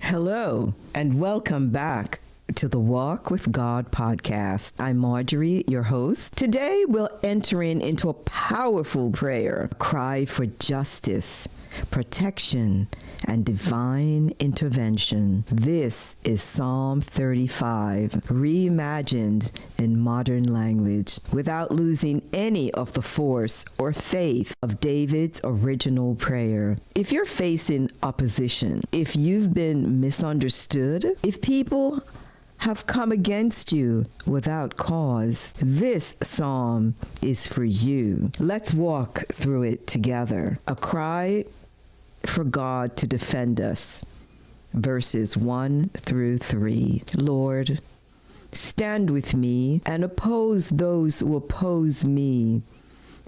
Hello, and welcome back to the Walk with God podcast. I'm Marjorie, your host. Today, we'll enter into a powerful prayer, a cry for justice, protection, and divine intervention. This is Psalm 35, reimagined in modern language, without losing any of the force or faith of David's original prayer. If you're facing opposition, if you've been misunderstood, if people have come against you without cause, this psalm is for you. Let's walk through it together. A cry for God to defend us. Verses 1 through 3. Lord, stand with me and oppose those who oppose me.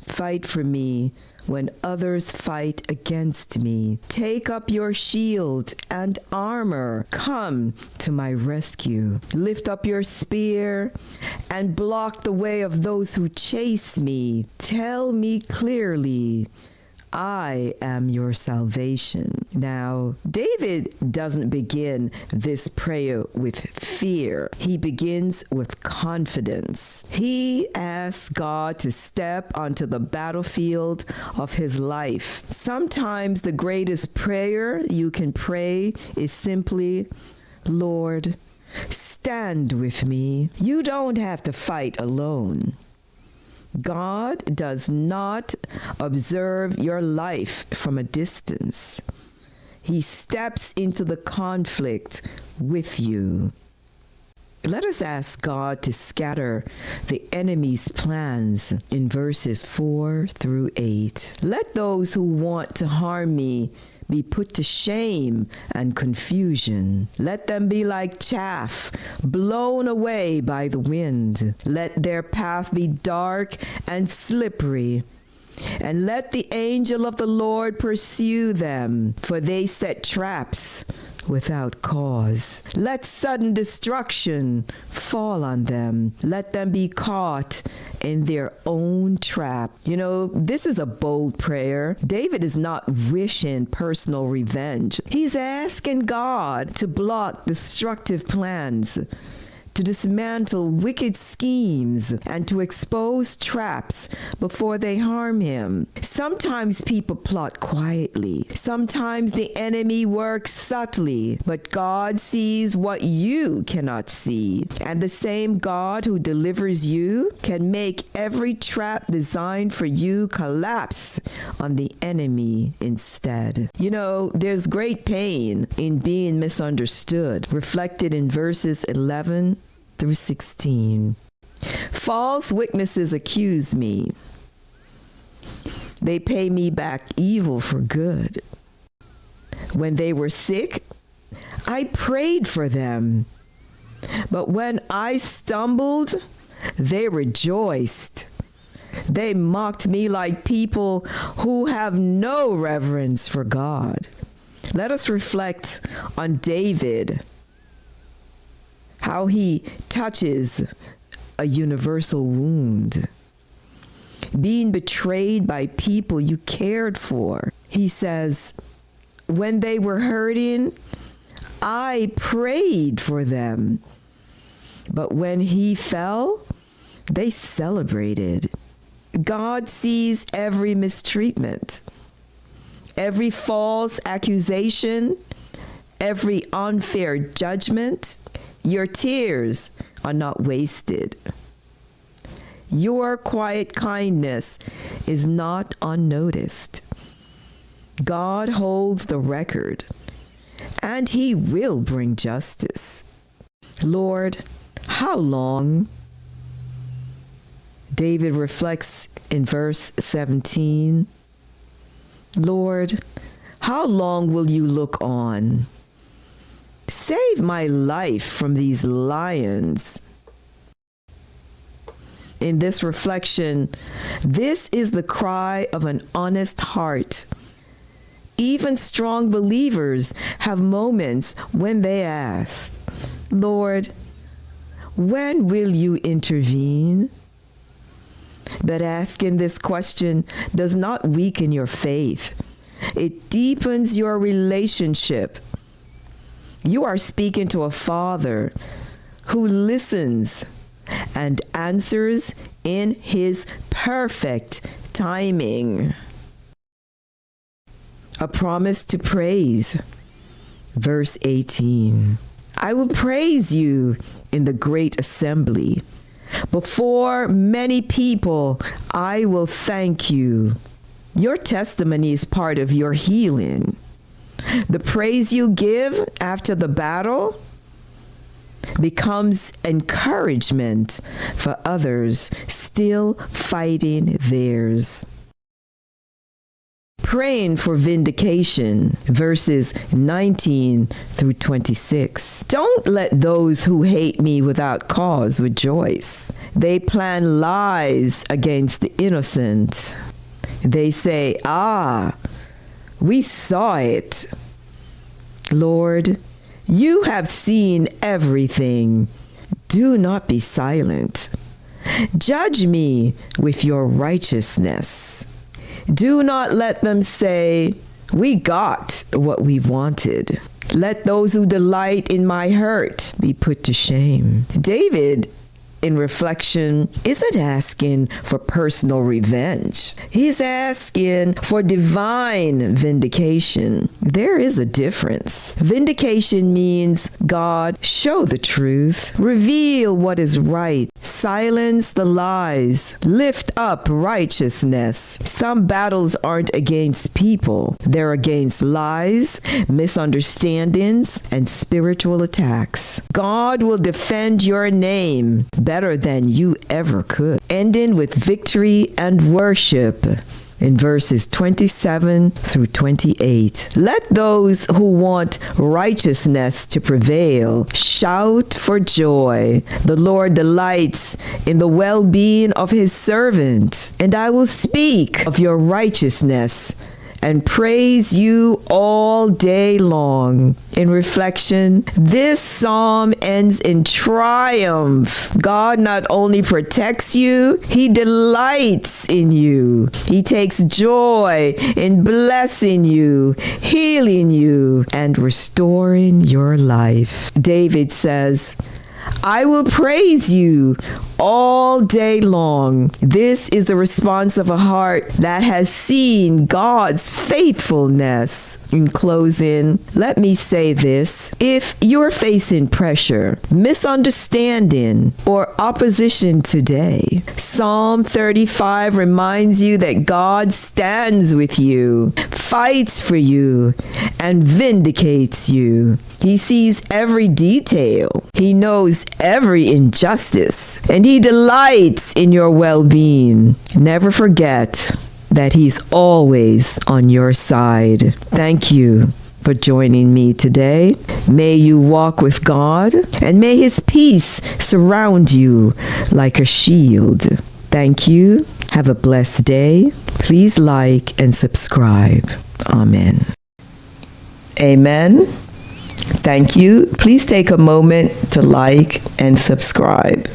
Fight for me when others fight against me. Take up your shield and armor. Come to my rescue. Lift up your spear and block the way of those who chase me. Tell me clearly, I am your salvation. Now, David doesn't begin this prayer with fear. He begins with confidence. He asks God to step onto the battlefield of his life. Sometimes the greatest prayer you can pray is simply, Lord, stand with me. You don't have to fight alone. God does not observe your life from a distance. He steps into the conflict with you. Let us ask God to scatter the enemy's plans in verses 4 through 8. Let those who want to harm me be put to shame and confusion. Let them be like chaff blown away by the wind. Let their path be dark and slippery. And let the angel of the Lord pursue them, for they set traps without cause. Let sudden destruction fall on them. Let them be caught in their own trap. You know, this is a bold prayer. David is not wishing personal revenge. He's asking God to block destructive plans, to dismantle wicked schemes, and to expose traps before they harm him. Sometimes people plot quietly. Sometimes the enemy works subtly, but God sees what you cannot see. And the same God who delivers you can make every trap designed for you collapse on the enemy instead. You know, there's great pain in being misunderstood, reflected in verses 11 through 16. False witnesses accuse me. They pay me back evil for good. When they were sick, I prayed for them. But when I stumbled, they rejoiced. They mocked me like people who have no reverence for God. Let us reflect on David, how he touches a universal wound. Being betrayed by people you cared for. He says, when they were hurting, I prayed for them. But when he fell, they celebrated. God sees every mistreatment, every false accusation, every unfair judgment. Your tears are not wasted. Your quiet kindness is not unnoticed. God holds the record, and he will bring justice. Lord, how long? David reflects in verse 17. Lord, how long will you look on? Save my life from these lions. In this reflection, this is the cry of an honest heart. Even strong believers have moments when they ask, Lord, when will you intervene? But asking this question does not weaken your faith. It deepens your relationship. You are speaking to a Father who listens and answers in his perfect timing. A promise to praise. Verse 18. I will praise you in the great assembly. Before many people, I will thank you. Your testimony is part of your healing. The praise you give after the battle becomes encouragement for others still fighting theirs. Praying for vindication, verses 19 through 26. Don't let those who hate me without cause rejoice. They plan lies against the innocent. They say, we saw it. Lord, you have seen everything. Do not be silent. Judge me with your righteousness. Do not let them say, we got what we wanted. Let those who delight in my hurt be put to shame. David, in reflection, isn't asking for personal revenge. He's asking for divine vindication. There is a difference. Vindication means God, show the truth, reveal what is right, silence the lies, lift up righteousness. Some battles aren't against people. They're against lies, misunderstandings, and spiritual attacks. God will defend your name better than you ever could. Ending with victory and worship in verses 27 through 28. Let those who want righteousness to prevail shout for joy. The Lord delights in the well-being of his servant, and I will speak of your righteousness and praise you all day long. In reflection, this psalm ends in triumph. God not only protects you, he delights in you. He takes joy in blessing you, healing you, and restoring your life. David says, I will praise you all day long. This is the response of a heart that has seen God's faithfulness. In closing, let me say this. If you're facing pressure, misunderstanding, or opposition today, Psalm 35 reminds you that God stands with you, fights for you, and vindicates you. He sees every detail. He knows every injustice, and he delights in your well-being. Never forget that he's always on your side. Thank you for joining me today. May you walk with God, and may his peace surround you like a shield. Thank you. Have a blessed day. Please like and subscribe. Amen. Amen. Thank you. Please take a moment to like and subscribe.